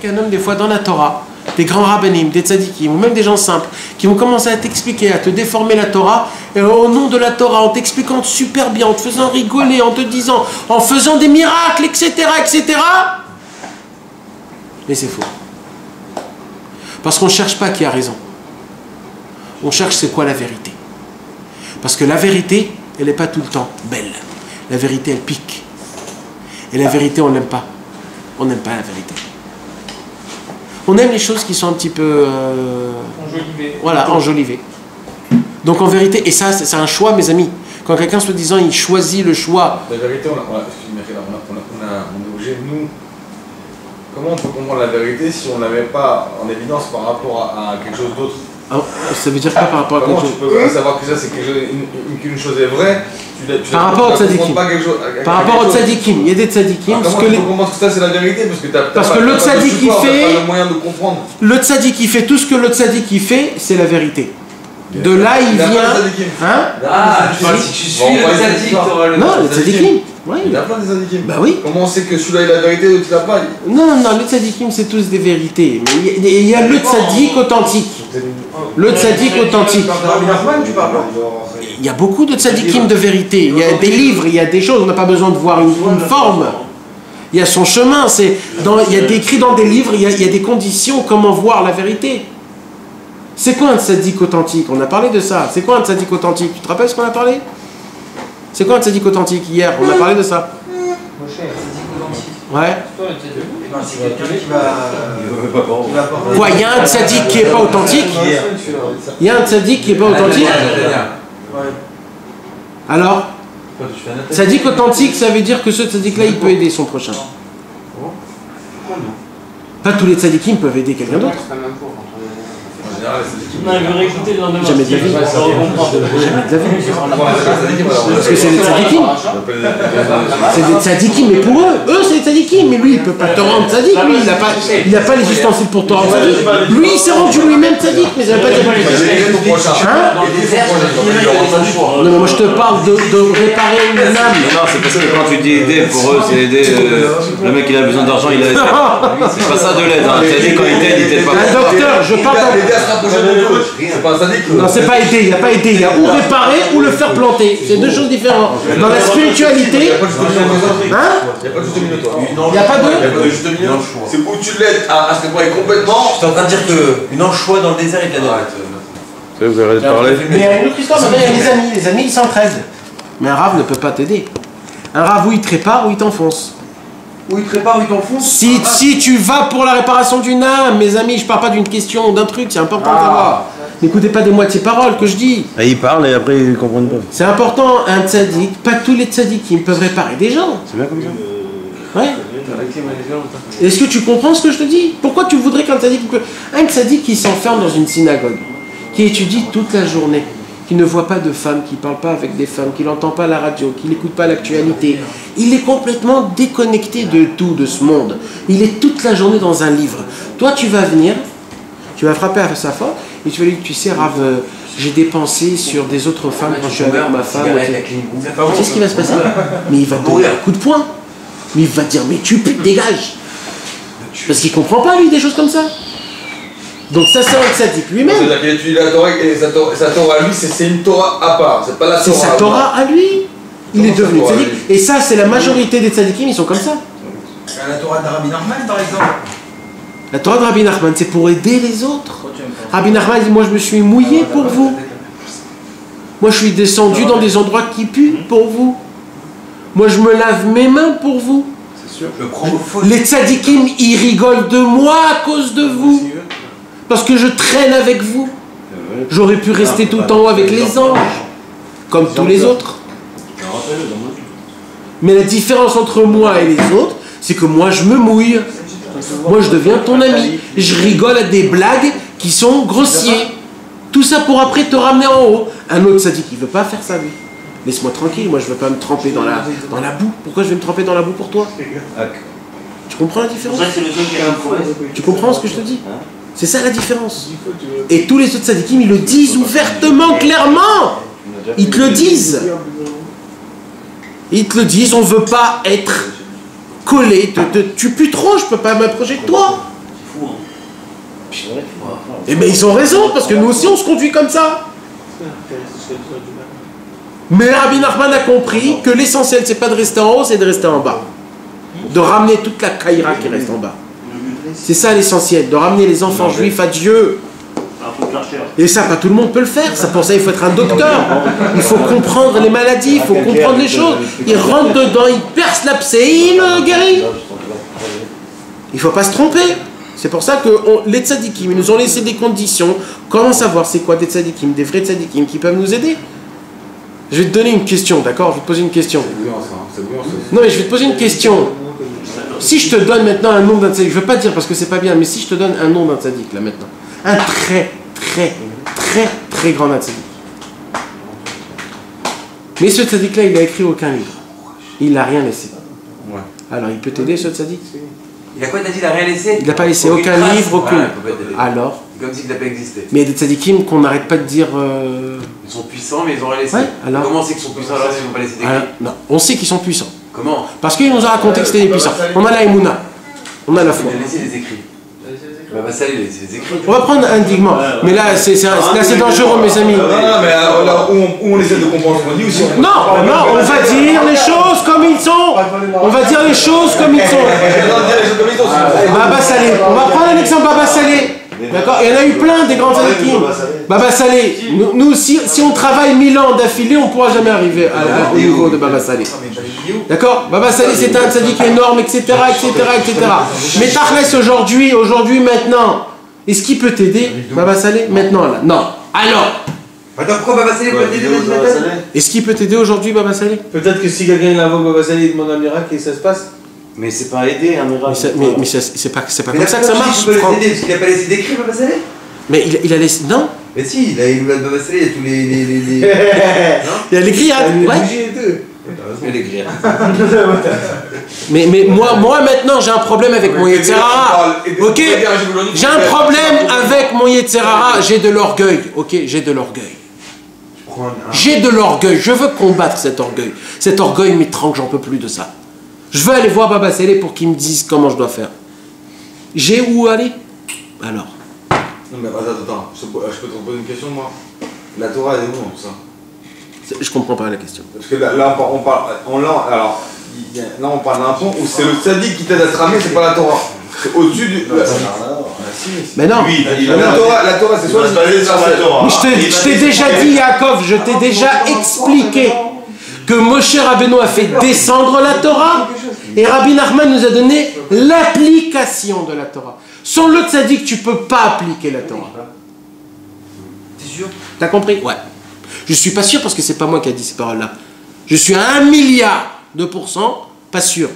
qu'un homme, des fois, dans la Torah, des grands rabbinim, des tzadikim, ou même des gens simples, qui vont commencer à t'expliquer, à te déformer la Torah, et au nom de la Torah, en t'expliquant super bien, en te faisant rigoler, en te disant, en faisant des miracles, etc., etc. Mais c'est faux. Parce qu'on ne cherche pas qui a raison. On cherche c'est quoi la vérité. Parce que la vérité, elle n'est pas tout le temps belle. La vérité, elle pique. Et la vérité, on n'aime pas. On n'aime pas la vérité. On aime les choses qui sont un petit peu... enjolivées. Voilà, enjolivées. Donc en vérité, et ça, c'est un choix, mes amis. Quand quelqu'un se disant, il choisit le choix. La vérité, on est obligé, nous... Comment on peut comprendre la vérité si on ne la met pas en évidence par rapport à quelque chose d'autre? Ça veut dire quoi par rapport à quelque chose? Comment tu peux savoir que ça c'est quelque chose, qu'une chose est vraie? Par rapport au tzadikim. Par rapport au tzadikim, il y a des tzadikim. Comment tu peux comprendre que ça c'est la vérité? Parce que le tzadik qui fait, le moyen de comprendre. Le tzadik qui fait tout ce que le tzadik qui fait, c'est la vérité. De là il vient. Hein? Si tu suis le tzadik, t'auras le. Non, le tzadikim. Oui. Il y a plein de tzadikim. Bah oui. Comment on sait que celui-là est la vérité et l'autre il l'a pas? Non, les tzadikim c'est tous des vérités. Mais il y a le tzadik authentique. Le tzadik authentique. Il y a beaucoup de tzadikim de vérité. Il y a des livres, il y a des choses. On n'a pas besoin de voir une forme. Il y a son chemin. Il y a décrit dans des livres, il y a des conditions comment voir la vérité. C'est quoi un tzadik authentique? On a parlé de ça. C'est quoi un tzadik authentique? Tu te rappelles ce qu'on a parlé? C'est quoi un tzadik authentique? Hier, on a parlé de ça. Ouais. C'est quelqu'un qui va... Quoi, il y a un tzadik qui n'est pas authentique? Il y a un tzadik qui n'est pas authentique? Alors, tzadik authentique, ça veut dire que ce tzadik-là, il peut aider son prochain. Pas tous les tzadikim peuvent aider quelqu'un d'autre. Jamais de la vie. Jamais de la vie. Parce que c'est des tzadikim. C'est des tzadikim, mais pour eux c'est des tzadikim. Mais lui, il ne peut pas te rendre tzadik. Lui, il n'a pas les ustensiles pour te rendre tzadik. Lui, il s'est rendu lui-même tzadik, mais ça ne veut pas dire non, mais moi je te parle de réparer une âme. Non, c'est parce que quand tu dis aider, pour eux, c'est aider. Le mec, il a besoin d'argent, il a. C'est pas ça de l'aide. Tzadik, quand il t'aide, il t'aide pas. Un docteur, je parle non, c'est pas aider, il n'y a pas aider, il y a ou réparer ou le faire planter. C'est deux choses différentes. Dans la spiritualité, il n'y a pas de juste milieu. Hein? Il n'y a pas de juste milieu, toi. Il n'y a pas de juste milieu. C'est où tu l'aides à se préparer complètement. Je suis en train de dire qu'une anchois dans le désert, il te la donne. Vous arrêtez de parler. Mais il y a une autre histoire, maintenant il y a les amis. Les amis, ils s'entraident. Mais un rave ne peut pas t'aider. Un rave, ou il te répare ou il t'enfonce. Ou il te répare ou il t'enfonce. Si tu vas pour la réparation d'une âme, mes amis, je parle pas d'une question, d'un truc, c'est important de savoir. N'écoutez pas des moitiés paroles que je dis. Et ils parlent et après ils comprennent pas. C'est important, un tzaddik, pas tous les tzaddikim peuvent réparer des gens. C'est bien comme ça. Ouais. Est-ce que tu comprends ce que je te dis? Pourquoi tu voudrais qu'un tzaddik peut... Un tzaddik qui s'enferme dans une synagogue, qui étudie toute la journée, qui ne voit pas de femmes, qui ne parle pas avec des femmes, qui n'entend pas la radio, qui n'écoute pas l'actualité, il est complètement déconnecté de tout, de ce monde. Il est toute la journée dans un livre. Toi, tu vas venir, tu vas frapper à sa porte, et tu vas lui dire, tu sais, Rav, j'ai des pensées sur des autres femmes quand je suis avec ma femme. Tu sais ce qui va se passer? Mais il va te donner un coup de poing. Mais il va te dire, mais tu putes, dégage. Parce qu'il ne comprend pas, lui, des choses comme ça. Donc ça, c'est un tzaddik lui-même. C'est-à-dire qu'il étudie la Torah et sa Torah à lui, c'est une Torah à part. C'est pas la Torah. C'est sa Torah à lui. Il est devenu tzaddik. Et ça, c'est la majorité des tzaddikim, ils sont comme ça. La Torah de Rabbi Nachman, par exemple. La Torah de Rabbi Nachman, c'est pour aider les autres. Rabbi Nachman dit, moi je me suis mouillé pour vous. Moi je suis descendu dans des endroits qui puent pour vous. Moi je me lave mes mains pour vous. C'est sûr. Les tzadikim, ils rigolent de moi à cause de vous. Parce que je traîne avec vous. J'aurais pu rester tout en haut avec les anges. Comme tous les autres. Mais la différence entre moi et les autres, c'est que moi je me mouille. Moi je deviens ton ami. Je rigole à des blagues qui sont grossiers. Tout ça pour après te ramener en haut. Un autre tzaddik, il ne veut pas faire ça lui. Laisse-moi tranquille, moi je ne veux pas me tremper dans la boue. Pourquoi je vais me tremper dans la boue pour toi? Tu comprends la différence? Tu comprends ce que je te dis? C'est ça la différence. Et tous les autres tzadikim, ils le disent ouvertement, clairement. Ils te le disent. Ils te le disent, on ne veut pas être collé. Tu pues trop, je ne peux pas m'approcher de toi. fou. Hein. Eh bien ils ont raison, parce que nous aussi on se conduit comme ça. Mais Rabbi Nachman a compris que l'essentiel c'est pas de rester en haut, c'est de rester en bas. De ramener toute la Kaïra qui reste en bas. C'est ça l'essentiel, de ramener les enfants juifs à Dieu. Et ça, pas tout le monde peut le faire. Ça, pour ça, il faut être un docteur. Il faut comprendre les maladies, il faut comprendre les choses. Il rentre dedans, il perce l'abcès et il le guérit. Il ne faut pas se tromper. C'est pour ça que les tzadikim, ils nous ont laissé des conditions. Comment savoir c'est quoi des tzadikim, des vrais tzadikim qui peuvent nous aider? Je vais te donner une question, d'accord? Je vais te poser une question. Non, mais je vais te poser une question. Si je te donne maintenant un nom d'un tzadik, je ne veux pas dire parce que c'est pas bien, mais si je te donne un nom d'un tzadik là maintenant, un très grand tzadik. Mais ce tzadik là, il n'a écrit aucun livre. Il n'a rien laissé. Ouais. Alors il peut t'aider ce tzadik? Il a quoi, t'as dit? Il a rien laissé? Il n'a pas laissé aucun livre, aucun. Ouais, alors? comme s'il n'a pas existé. Mais il y a des tzadikim qu'on n'arrête pas de dire. Ils sont puissants, mais ils ont rien laissé. Ouais, alors? Comment on sait qu'ils sont puissants alors s'ils n'ont pas laissé des Alors, non, on sait qu'ils sont puissants. Comment? Parce qu'il nous a raconté que c'était des puissants. On a la Emouna. On a la foi. Il a laissé les écrits. Bah ça, il a laissé les écrits. On va prendre un dignement. Mais là, c'est dangereux, mes amis. Non, mais là où on essaie de comprendre ce qu'on dit ou si on... Non, on va dire les choses comme ils sont. On va dire les choses comme ils sont. Baba Salé. On va prendre un exemple Baba Salé. D'accord? Il y en a eu plein des grands tzadikim. Baba Salé. Nous, si on travaille 1000 ans d'affilée, on ne pourra jamais arriver au niveau de Baba Salé. D'accord? Baba Salé, c'est un tzadik énorme, etc., etc. Mais Tachlès, aujourd'hui, maintenant, est-ce qu'il peut t'aider, Baba Salé? Maintenant, là. Non. Alors? Attends, pourquoi Baba Salé peut t'aider maintenant? Est-ce qu'il peut t'aider aujourd'hui, Baba Salé? Peut-être que si quelqu'un invoque Baba Salé, il demande un miracle et ça se passe. Mais c'est pas aider un miracle. Mais c'est pas comme ça que ça marche. Il peut l'aider parce qu'il n'a pas laissé d'écrit, Baba Salé? Mais il a laissé. Non? Mais si, il a Baba Salé, il y a tous les. Il a l'écrit, hein? Ouais. Il écrit. Mais moi maintenant j'ai un problème avec mon Yetzerara. Ok? J'ai un problème avec mon Yetzerara. J'ai de l'orgueil. Ok? J'ai de l'orgueil. J'ai de l'orgueil. Je veux combattre cet orgueil. Cet orgueil m'étrangle, j'en peux plus de ça. Je veux aller voir Baba Salé pour qu'il me dise comment je dois faire. J'ai où aller? Alors. Non mais attends, je peux te poser une question moi? La Torah elle est où dans tout ça? Je comprends pas la question. Parce que là on parle d'un pont où c'est le tzaddik qui t'aide à te ramener, c'est pas la Torah. C'est au-dessus du... Mais non. La Torah c'est soit basé sur la Torah. Mais je t'ai déjà dit, Yaakov, je t'ai déjà expliqué que Moshe Rabbeinu a fait descendre la Torah et Rabbi Nachman nous a donné l'application de la Torah. Sans le tzaddik, tu peux pas appliquer la Torah. T'es sûr? T'as compris? Ouais. Je suis pas sûr parce que c'est pas moi qui a dit ces paroles-là. Je suis à 1 milliard de pourcents pas sûr.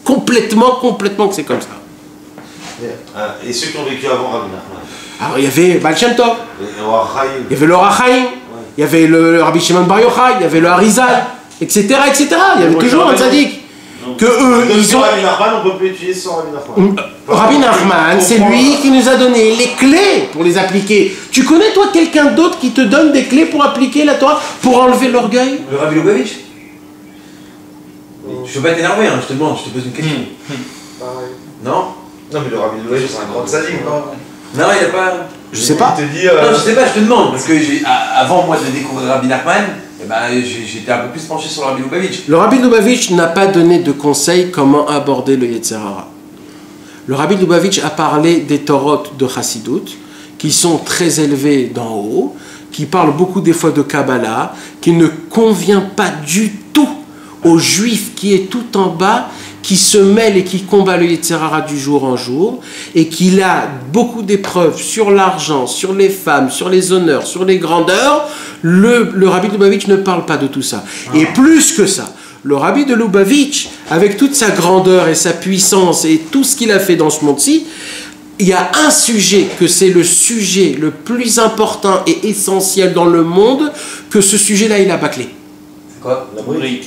Complètement que c'est comme ça. Et ceux qui ont vécu avant Rabbi Nachman? Alors il y avait Baal Shem Tov, Il y avait le Or HaChaim, il y avait le Rabbi Shimon Bar Yochai, il y avait le Harizal, etc. Il y avait toujours un tzaddik. Que eux, ils ont... Rabbi Nachman, on peut plus étudier sans Rabbi Nachman. Rabbi Nachman, c'est lui qui nous a donné les clés pour les appliquer. Tu connais toi quelqu'un d'autre qui te donne des clés pour appliquer la Torah, pour enlever l'orgueil? Le Rabbi Lubavitch? Je veux pas t'énerver, hein, je te demande, je te pose une question. Non? Non, mais le Rabbi Lubavitch, c'est un grand tzaddik, non? Non, il n'y a pas. Je sais pas. Il te dit. Non, je sais pas, je te demande, parce que avant moi de découvrir Rabbi Nachman, j'étais un peu plus penché sur le Rabbi Lubavitch. Le Rabbi Lubavitch n'a pas donné de conseils comment aborder le Yetzerara. Le Rabbi Lubavitch a parlé des Torot de Chassidut, qui sont très élevés d'en haut, qui parlent beaucoup des fois de Kabbalah, qui ne convient pas du tout aux Juifs qui est tout en bas, qui se mêle et qui combat le Yetzerara du jour en jour, et qu'il a beaucoup d'épreuves sur l'argent, sur les femmes, sur les honneurs, sur les grandeurs. Le Rabbi de Lubavitch ne parle pas de tout ça. Et plus que ça, le Rabbi de Lubavitch, avec toute sa grandeur et sa puissance et tout ce qu'il a fait dans ce monde-ci, il y a un sujet que c'est le sujet le plus important et essentiel dans le monde, que ce sujet-là, il a bâclé. C'est quoi? La brille.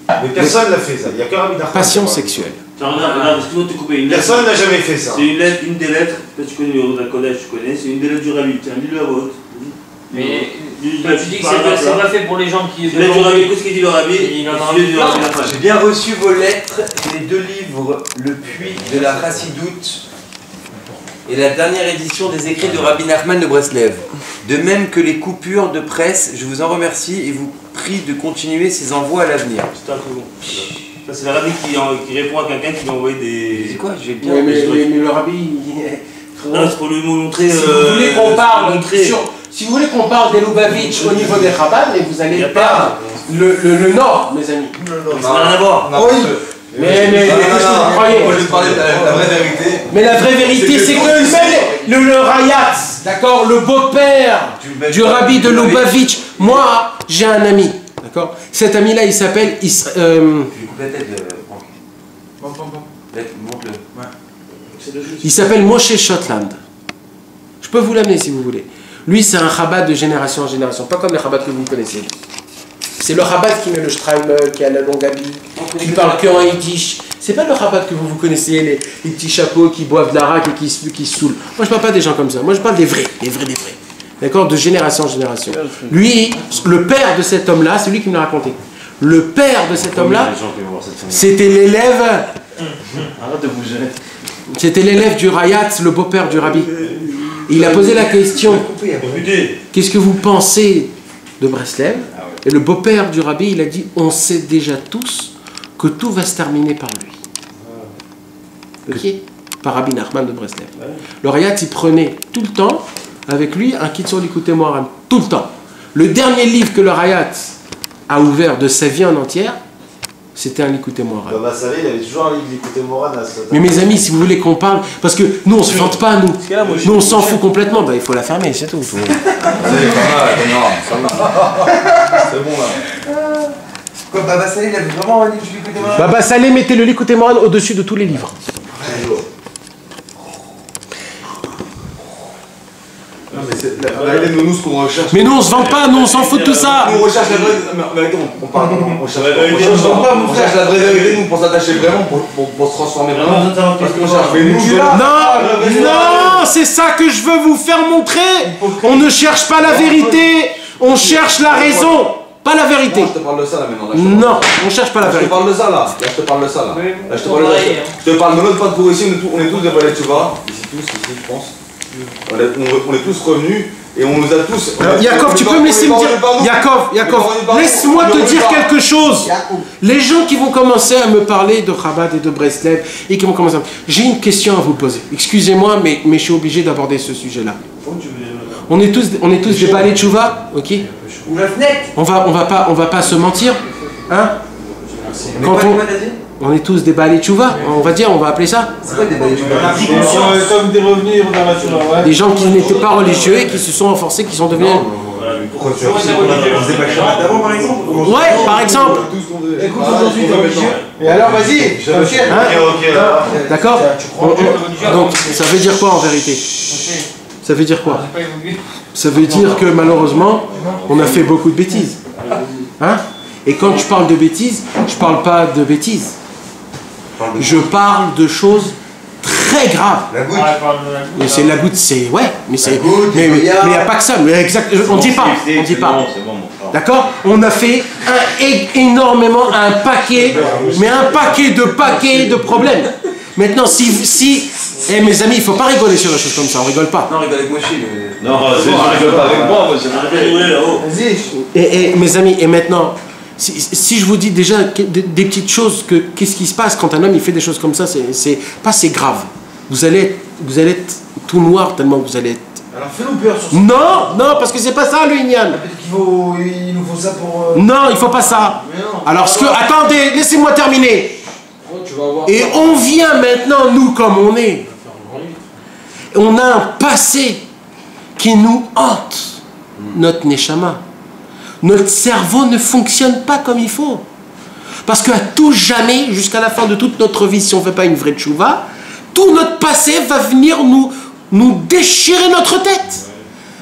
Mais personne l'a fait ça, il n'y a que Rabbi Nachman. Passion sexuelle. Personne n'a jamais fait ça. C'est une des lettres, peut-être tu connais le collège, tu connais, c'est une des lettres du Rabbi, tiens, dis-le à vote. Mais tu dis que c'est pas fait pour les gens qui... C'est lettre du Rabbi, qu'est-ce qu'il dit le Rabbi? J'ai bien reçu vos lettres, les 2 livres, Le Puits de la Chassidoute est la dernière édition des écrits de Rabbi Nachman de Breslev. De même que les coupures de presse, je vous en remercie et vous prie de continuer ces envois à l'avenir. C'est un peu bon. Ça, c'est le rabbi qui répond à quelqu'un qui lui a envoyé des. C'est quoi? J'ai bien. Mais le rabbi. Non, c'est pour lui montrer. Si vous voulez qu'on parle si vous voulez qu'on parle des Lubavitch au niveau des Chabad, mais vous allez perdre le nord, mes amis. Ça n'a rien à voir. Oui. Mais qu'est-ce que vous croyez? Moi, je vais te parler de la vraie vérité. Mais la vraie vérité, c'est que le Rayat, d'accord, le beau-père du rabbi de Lubavitch, moi, j'ai un ami, d'accord. Cet ami-là, il s'appelle Je lui coupe la tête. Montre-le. Il s'appelle Moshe Shotland. Je peux vous l'amener si vous voulez. Lui, c'est un Chabad de génération en génération, pas comme les Chabad que vous connaissez. C'est le Chabad qui met le Streimer, qui a la longue habit, qui parle que en yiddish. C'est pas le Chabad que vous connaissez, les petits chapeaux qui boivent de l'arak et qui se saoulent. Moi, je parle pas des gens comme ça. Moi, je parle des vrais. D'accord, de génération en génération. Lui, le père de cet homme-là, c'est lui qui me l'a raconté. Le père de cet homme-là, c'était l'élève. Arrête de bouger. C'était l'élève du Rayat, le beau-père du rabbi. Il a posé la question, qu'est-ce que vous pensez de Breslev? Et le beau-père du rabbi, il a dit, on sait déjà tous que tout va se terminer par lui. Ok? Par Rabbi Nachman de Breslev. Le Rayat, il prenait tout le temps avec lui un Kitzur Likutei Moharan. Tout le temps. Le dernier livre que le Rayat a ouvert de sa vie en entière, c'était un Likutei Moharan. Bah, ça il avait toujours un livre Likutei Moharan à ce Mais mes amis, si vous voulez qu'on parle, parce que nous on se vante pas, nous on s'en fout complètement, bah il faut la fermer, c'est tout. C'est bon là. Quoi, Baba Salé, il avait vraiment un livre du Likutei Moharan? Baba Salé mettait le Likutei Moharan au-dessus de tous les livres. Non, mais regardez, nous, ce qu'on recherche. Mais nous on se vante pas, nous on s'en fout de tout ça. Nous, on recherche la vraie. On parle. On cherche la vraie vérité, nous, pour s'attacher vraiment, pour se transformer vraiment. Parce qu'on cherche. Mais nous, Non, c'est ça que je veux vous faire montrer. On ne cherche pas la vérité, on cherche la raison, pas la vérité. Je te parle de ça là maintenant. Non, on cherche pas la Je te vérité. parle de ça là. Là, je te parle de ça là. Je te parle de notre pote pour ici. On est tous des valets, tu vois. Ici, je pense. On est tous revenus et on nous a tous. Yaakov, tu peux me laisser me dire. Yaakov, laisse-moi te dire quelque chose. Les gens qui vont commencer à me parler de Chabad et de Breslev et qui vont commencer à... J'ai une question à vous poser. Excusez-moi, mais je suis obligé d'aborder ce sujet-là. On est tous des balais tchouva, ok? Ou la fenêtre. On va pas se mentir, hein? On est tous des balais tchouva, on va appeler ça. C'est quoi des balais tchouva? Comme des revenus dans la nature. Des gens qui n'étaient pas religieux et qui se sont renforcés, qui sont devenus... Pourquoi tu faisais pas le Shabbat avant par exemple? Ouais, par exemple. Écoute, aujourd'hui, t'es religieux. Et alors, vas-y, D'accord? Donc, ça veut dire quoi en vérité? Ça veut dire quoi? Ça veut dire que malheureusement, on a fait beaucoup de bêtises. Hein? Et quand je parle de bêtises, je parle pas de bêtises. Je parle de choses très graves. La goutte. Mais c'est la goutte, c'est... Ouais, mais c'est... Mais il n'y a pas que ça. Mais exact, on dit pas. D'accord? On a fait énormément un paquet de problèmes. Maintenant, eh mes amis, il faut pas rigoler sur des choses comme ça, on rigole pas. Non, rigole avec moi, Non, je rigole pas avec moi, Vas-y. Et mes amis, et maintenant, si je vous dis déjà des petites choses, qu'est-ce qui se passe quand un homme il fait des choses comme ça, c'est grave. Vous allez être tout noir tellement que vous allez être... Alors fais-nous peur sur ça. Non, parce que c'est pas ça le Inyan. Peut-être qu'il nous faut ça pour... Non, il faut pas ça. Alors, attendez, laissez-moi terminer. Et on vient maintenant, nous, comme on est. On a un passé qui nous hante. Notre neshama. Notre cerveau ne fonctionne pas comme il faut. Parce qu'à tout jamais, jusqu'à la fin de toute notre vie, si on ne fait pas une vraie tchouva, tout notre passé va venir nous déchirer notre tête.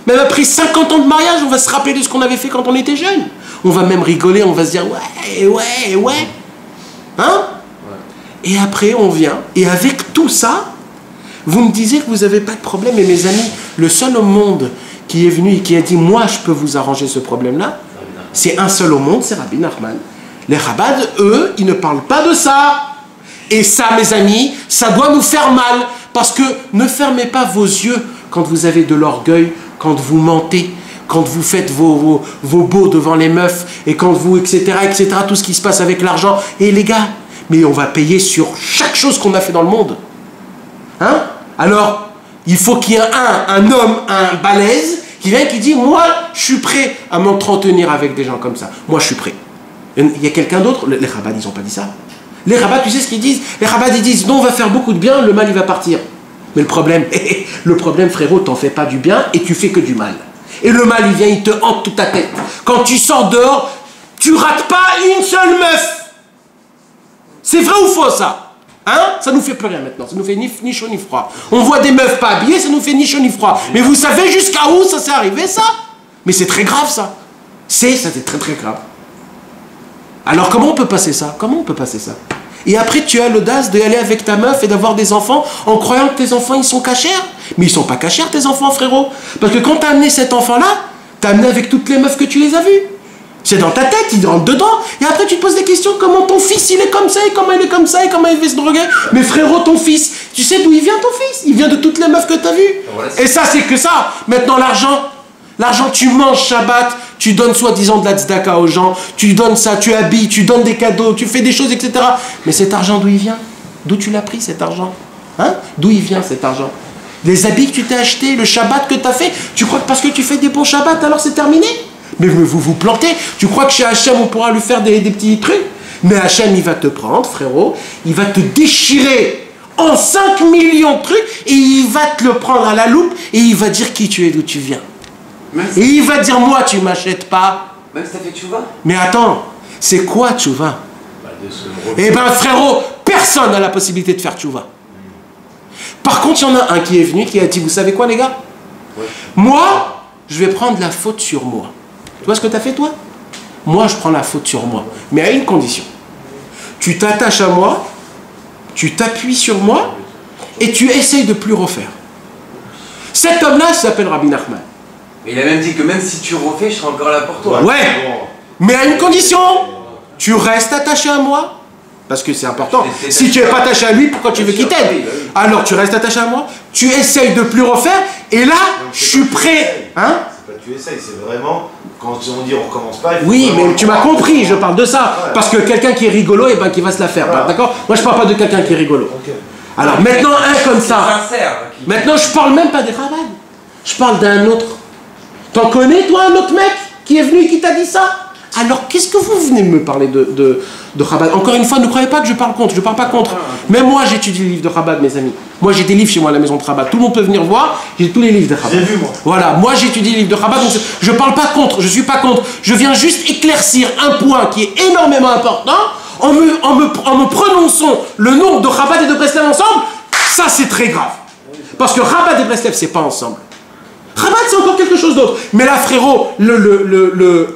Même après 50 ans de mariage, on va se rappeler de ce qu'on avait fait quand on était jeune. On va même rigoler, on va se dire ouais. Hein? Et après, on vient. Et avec tout ça, vous me disiez que vous n'avez pas de problème. Et mes amis, le seul au monde qui est venu et qui a dit moi, je peux vous arranger ce problème-là, c'est un seul au monde, c'est Rabbi Nachman. Les Chabad, eux, ils ne parlent pas de ça. Et ça, mes amis, ça doit nous faire mal. Parce que ne fermez pas vos yeux quand vous avez de l'orgueil, quand vous mentez, quand vous faites vos beaux devant les meufs, et quand vous, etc., tout ce qui se passe avec l'argent. Et les gars, mais on va payer sur chaque chose qu'on a fait dans le monde. Hein? Alors, il faut qu'il y ait un homme, un balèze, qui vient et qui dit, moi, je suis prêt à m'entretenir avec des gens comme ça. Moi, je suis prêt. Il y a quelqu'un d'autre? Les rabbins, ils n'ont pas dit ça. Les rabbins, tu sais ce qu'ils disent? Les rabbins, ils disent, non, on va faire beaucoup de bien, le mal, il va partir. Mais le problème, frérot, t'en fais pas du bien et tu fais que du mal. Et le mal, il vient, il te hante toute ta tête. Quand tu sors dehors, tu rates pas une seule meuf. C'est vrai ou faux, ça? Hein? Ça nous fait plus rien maintenant. Ça nous fait ni chaud ni froid. On voit des meufs pas habillées, ça nous fait ni chaud ni froid. Mais vous savez jusqu'à où ça s'est arrivé, ça? Mais c'est très grave, ça. Ça, c'est très très grave. Alors, comment on peut passer ça? Comment on peut passer ça? Et après, tu as l'audace d'y aller avec ta meuf et d'avoir des enfants en croyant que tes enfants, ils sont cachers. Mais ils sont pas cachers, tes enfants, frérot. Parce que quand tu as amené cet enfant-là, tu as amené avec toutes les meufs que tu les as vues. C'est dans ta tête, il rentre dedans. Et après, tu te poses des questions. Comment ton fils, il est comme ça, et comment il est comme ça, et comment il fait se droguer. Mais frérot, ton fils, tu sais d'où il vient, ton fils? Il vient de toutes les meufs que tu as vues. Et ça, c'est que ça. Maintenant, l'argent, tu manges Shabbat, tu donnes soi-disant de la tzedaka aux gens, tu donnes ça, tu habilles, tu donnes des cadeaux, tu fais des choses, etc. Mais cet argent, d'où il vient? D'où tu l'as pris, cet argent? Hein? D'où il vient, cet argent? Les habits que tu t'es achetés, le Shabbat que tu as fait, tu crois que parce que tu fais des bons Shabbats, alors c'est terminé? Mais vous vous plantez. Tu crois que chez Hachem, on pourra lui faire des petits trucs? Mais Hachem, il va te prendre, frérot, il va te déchirer en 5 millions de trucs, et il va te le prendre à la loupe, et il va dire qui tu es, d'où tu viens. Et il va dire, moi, tu m'achètes pas. Même si t'as fait tchouva. Mais attends, c'est quoi tchouva? Eh ben, frérot, personne n'a la possibilité de faire tchouva. Par contre, il y en a un qui est venu, qui a dit, vous savez quoi, les gars? Moi, je vais prendre la faute sur moi. Tu vois ce que tu as fait, toi? Moi, je prends la faute sur moi. Mais à une condition. Tu t'attaches à moi, tu t'appuies sur moi, et tu essayes de plus refaire. Cet homme-là, il s'appelle Rabbi Nachman. Mais il a même dit que même si tu refais, je serai encore là pour toi. Ouais, mais à une condition. Tu restes attaché à moi. Parce que c'est important. Si tu n'es pas attaché à lui, pourquoi tu veux qu'il t'aide? Alors tu restes attaché à moi, tu essayes de plus refaire, et là, je suis prêt. Hein? C'est pas tu essayes, c'est vraiment, quand on dit on recommence pas, oui, mais tu m'as compris, je parle de ça. Ouais. Parce que quelqu'un qui est rigolo, et ben qui va se la faire. Voilà. D'accord? Moi, je parle pas de quelqu'un qui est rigolo. Okay. Alors maintenant, un comme ça. Maintenant, je parle même pas des rabbins. Je parle d'un autre. T'en connais, toi, un autre mec qui est venu et qui t'a dit ça? Alors, qu'est-ce que vous venez me parler de Chabad? Encore une fois, ne croyez pas que je parle contre, je ne parle pas contre. Même moi, j'étudie les livres de Chabad, mes amis. Moi, j'ai des livres chez moi à la maison de Chabad. Tout le monde peut venir voir, j'ai tous les livres de Chabad. J'ai vu, moi. Voilà, moi, j'étudie les livres de Chabad, donc je ne parle pas contre, je ne suis pas contre. Je viens juste éclaircir un point qui est énormément important en me prononçant le nom de Chabad et de Breslev ensemble. Ça, c'est très grave. Parce que Chabad et Breslev, c'est pas ensemble. Chabad, c'est encore quelque chose d'autre. Mais là, frérot,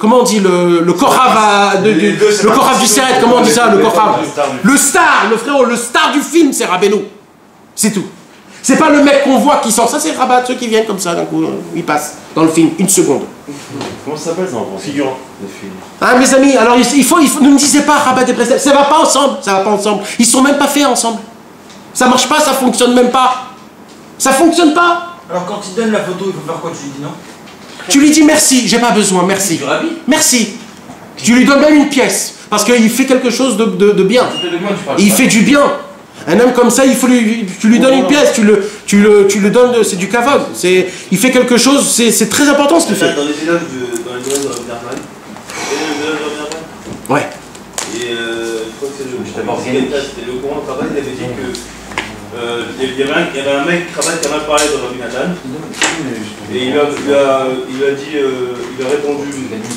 comment on dit, le Korav le Korav du Seret, comment on dit ça, le Korav? Le star, le frérot, le star du film, c'est Rabbeinu. C'est tout. C'est pas le mec qu'on voit qui sort. Ça, c'est Chabad, ceux qui viennent comme ça, d'un coup, ils passent dans le film, une seconde. Comment ça s'appelle ça en français? Figurant. Ah, mes amis, alors ne me disez pas Chabad et Breslev, ça va pas ensemble, ça va pas ensemble. Ils sont même pas faits ensemble. Ça marche pas, ça fonctionne même pas. Ça fonctionne pas. Alors quand il donne la photo, il faut faire quoi? Tu lui dis non? Tu lui dis merci, j'ai pas besoin, merci. Merci. Tu lui donnes même une pièce, parce qu'il fait quelque chose de bien. Il fait du bien. Un homme comme ça, tu lui donnes une pièce, tu le donnes, c'est du kavod. Il fait quelque chose, c'est très important ce qu'il fait. Dans les villages de Rabbi Nachman. Ouais. Et je crois que c'était le courant de travail, il avait dit que il y avait un mec qui a mal parlé de Rabbi Nathan et il a dit, il a répondu,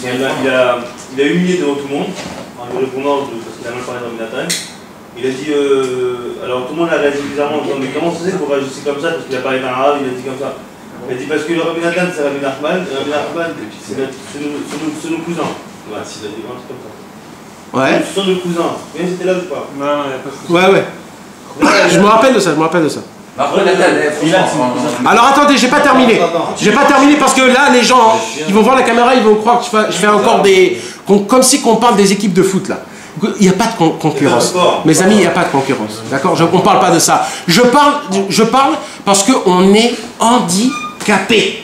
il a humilié devant tout le monde en lui répondant parce qu'il a mal parlé de Rabbi Nathan. Il a dit, alors tout le monde a réagi bizarrement en disant mais comment ça se fait qu'on réagisse comme ça parce qu'il a parlé d'un arabe, il a dit comme ça. Il a dit parce que le Rabbi Nathan c'est Rabbi Nachman, et Rabbi Nachman c'est nos cousins. Voilà, s'il a dit un truc comme ça. Ouais. Ce sont nos cousins. Mais c'était là ou pas? Non, il n'y a pas de cousins. Ouais. Je me rappelle de ça, Alors attendez, j'ai pas terminé. J'ai pas terminé parce que là, les gens, ils vont voir la caméra, ils vont croire que je fais encore des... Comme si qu'on parle des équipes de foot là. Il n'y a pas de concurrence. Mes amis, il n'y a pas de concurrence. D'accord? On ne parle pas de ça. Je parle parce qu'on est handicapé.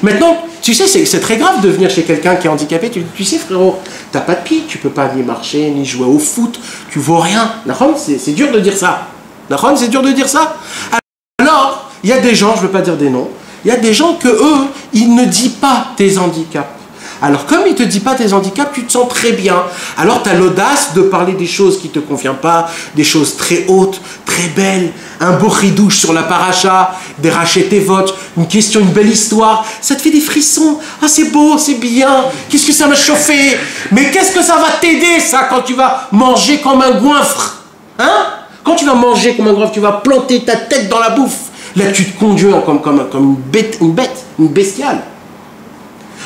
Maintenant, tu sais, c'est très grave de venir chez quelqu'un qui est handicapé. Tu sais, frérot, tu n'as pas de pied, tu ne peux pas ni marcher, ni jouer au foot, tu ne vaux rien. C'est dur de dire ça. C'est dur de dire ça. Alors, il y a des gens, je ne veux pas dire des noms, il y a des gens que eux, ils ne disent pas tes handicaps. Alors, comme il ne te dit pas tes handicaps, tu te sens très bien. Alors, tu as l'audace de parler des choses qui ne te conviennent pas, des choses très hautes, très belles, un beau ridouche sur la paracha, des rachetés votes, une question, une belle histoire. Ça te fait des frissons. Ah, c'est beau, c'est bien. Qu'est-ce que ça m'a chauffé? Mais qu'est-ce que ça va t'aider, ça, quand tu vas manger comme un goinfre? Hein? Quand tu vas manger comme un goinfre, tu vas planter ta tête dans la bouffe. Là, tu te conduis comme une bête, une bestiale.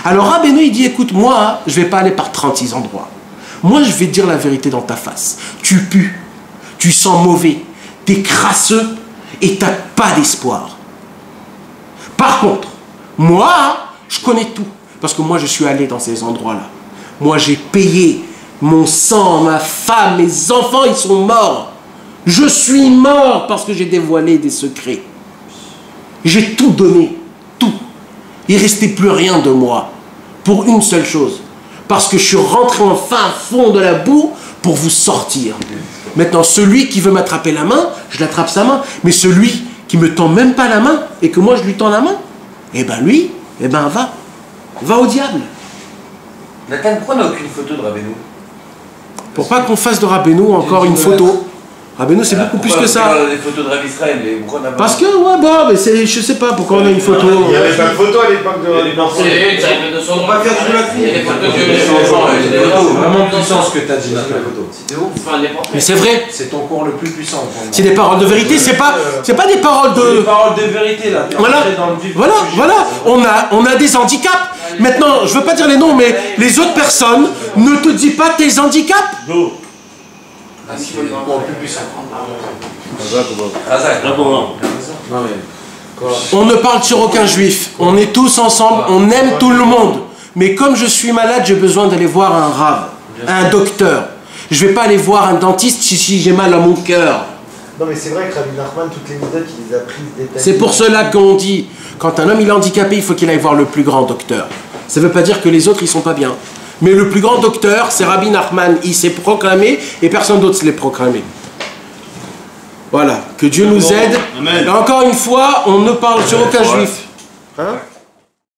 Alors Rabbeinu, il dit, écoute, moi, je ne vais pas aller par 36 endroits. Moi, je vais te dire la vérité dans ta face. Tu pues, tu sens mauvais, tu es crasseux et tu n'as pas d'espoir. Par contre, moi, je connais tout. Parce que moi, je suis allé dans ces endroits-là. Moi, j'ai payé mon sang, ma femme, mes enfants, ils sont morts. Je suis mort parce que j'ai dévoilé des secrets. J'ai tout donné, tout. Il ne restait plus rien de moi, pour une seule chose. Parce que je suis rentré en fin fond de la boue pour vous sortir. Maintenant, celui qui veut m'attraper la main, je l'attrape sa main. Mais celui qui ne me tend même pas la main, et que moi je lui tends la main, eh ben lui, eh ben va au diable. Nathan, pourquoi on n'a aucune photo de Rabbeinu? Pour pas qu'on fasse de Rabbeinu encore une photo. Rabbeinu, c'est beaucoup plus que ça. On a des photos de Rav Israël, mais pourquoi on a pas... Parce que, ouais, bon, mais je sais pas pourquoi on a une photo. Il n'y avait pas de photo à l'époque de. On va pas faire du la fille. Il y a des photos C'est vraiment puissant ce que tu as dit, la photo. C'était ouf. Mais c'est vrai. C'est ton cours le plus puissant. C'est des paroles de vérité, c'est pas des paroles de... Des paroles de vérité, là. Voilà. On a des handicaps. Maintenant, je veux pas dire les noms, mais les autres personnes ne te disent pas tes handicaps. On ne parle sur aucun juif. On est tous ensemble, on aime tout le monde. Mais comme je suis malade, j'ai besoin d'aller voir un rave, un docteur. Je ne vais pas aller voir un dentiste si j'ai mal à mon cœur. Non mais c'est vrai que Rabbi Nachman, toutes les méthodes, il les a prises détaillées. C'est pour cela qu'on dit, quand un homme il est handicapé, il faut qu'il aille voir le plus grand docteur. Ça ne veut pas dire que les autres, ils ne sont pas bien. Mais le plus grand docteur, c'est Rabbi Nachman. Il s'est proclamé et personne d'autre se l'est proclamé. Voilà. Que Dieu nous aide. Et encore une fois, on ne parle sur aucun juif. Hein?